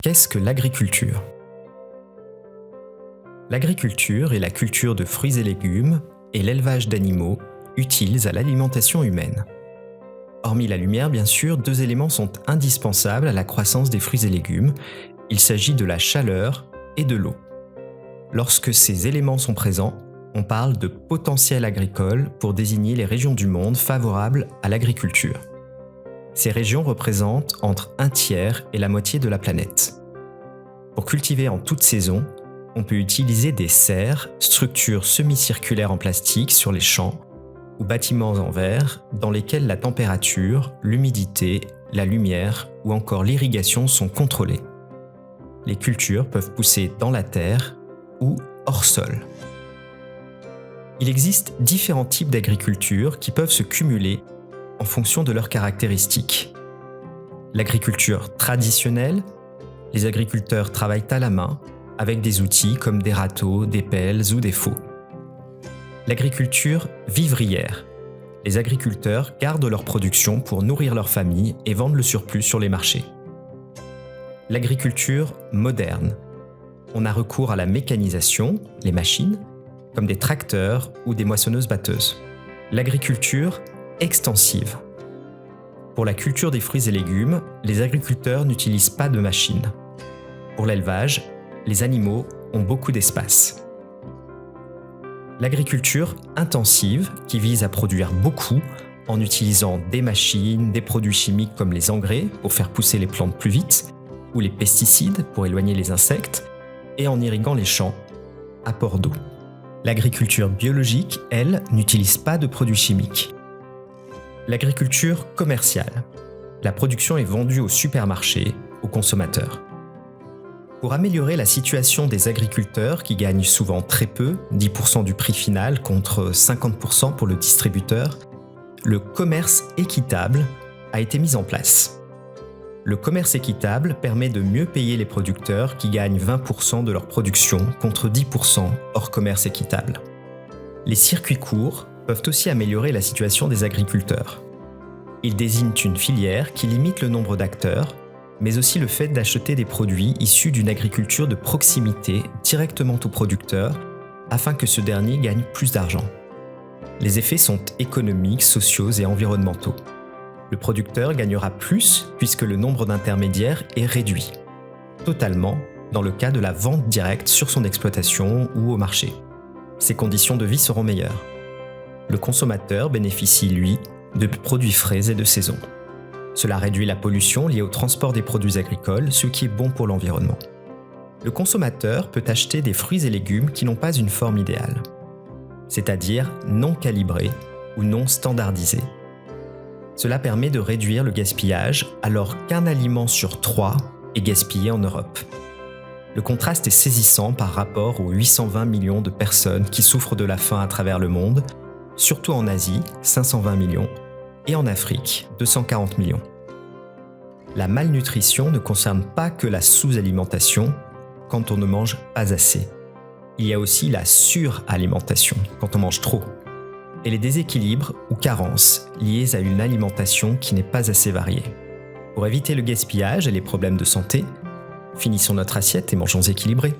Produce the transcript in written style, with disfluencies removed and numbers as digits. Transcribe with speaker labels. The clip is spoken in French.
Speaker 1: Qu'est-ce que l'agriculture ? L'agriculture est la culture de fruits et légumes et l'élevage d'animaux utiles à l'alimentation humaine. Hormis la lumière, bien sûr, deux éléments sont indispensables à la croissance des fruits et légumes. Il s'agit de la chaleur et de l'eau. Lorsque ces éléments sont présents, on parle de potentiel agricole pour désigner les régions du monde favorables à l'agriculture. Ces régions représentent entre un tiers et la moitié de la planète. Pour cultiver en toute saison, on peut utiliser des serres, structures semi-circulaires en plastique sur les champs, ou bâtiments en verre dans lesquels la température, l'humidité, la lumière ou encore l'irrigation sont contrôlées. Les cultures peuvent pousser dans la terre ou hors sol. Il existe différents types d'agriculture qui peuvent se cumuler en fonction de leurs caractéristiques. L'agriculture traditionnelle, les agriculteurs travaillent à la main avec des outils comme des râteaux, des pelles ou des faux. L'agriculture vivrière. Les agriculteurs gardent leur production pour nourrir leur famille et vendent le surplus sur les marchés. L'agriculture moderne. On a recours à la mécanisation, les machines, comme des tracteurs ou des moissonneuses-batteuses. L'agriculture extensive. Pour la culture des fruits et légumes, les agriculteurs n'utilisent pas de machines. Pour l'élevage, les animaux ont beaucoup d'espace. L'agriculture intensive, qui vise à produire beaucoup en utilisant des machines, des produits chimiques comme les engrais pour faire pousser les plantes plus vite, ou les pesticides pour éloigner les insectes, et en irriguant les champs, apport d'eau. L'agriculture biologique, elle, n'utilise pas de produits chimiques. L'agriculture commerciale. La production est vendue au supermarché, aux consommateurs. Pour améliorer la situation des agriculteurs qui gagnent souvent très peu, 10% du prix final contre 50% pour le distributeur, le commerce équitable a été mis en place. Le commerce équitable permet de mieux payer les producteurs qui gagnent 20% de leur production contre 10% hors commerce équitable. Les circuits courts peuvent aussi améliorer la situation des agriculteurs. Ils désignent une filière qui limite le nombre d'acteurs, mais aussi le fait d'acheter des produits issus d'une agriculture de proximité directement au producteur afin que ce dernier gagne plus d'argent. Les effets sont économiques, sociaux et environnementaux. Le producteur gagnera plus puisque le nombre d'intermédiaires est réduit, totalement dans le cas de la vente directe sur son exploitation ou au marché. Ses conditions de vie seront meilleures. Le consommateur bénéficie, lui, de produits frais et de saison. Cela réduit la pollution liée au transport des produits agricoles, ce qui est bon pour l'environnement. Le consommateur peut acheter des fruits et légumes qui n'ont pas une forme idéale, c'est-à-dire non calibrés ou non standardisés. Cela permet de réduire le gaspillage alors qu'un aliment sur 3 est gaspillé en Europe. Le contraste est saisissant par rapport aux 820 millions de personnes qui souffrent de la faim à travers le monde, surtout en Asie, 520 millions, et en Afrique, 240 millions. La malnutrition ne concerne pas que la sous-alimentation, quand on ne mange pas assez. Il y a aussi la suralimentation, quand on mange trop, et les déséquilibres ou carences liés à une alimentation qui n'est pas assez variée. Pour éviter le gaspillage et les problèmes de santé, finissons notre assiette et mangeons équilibré.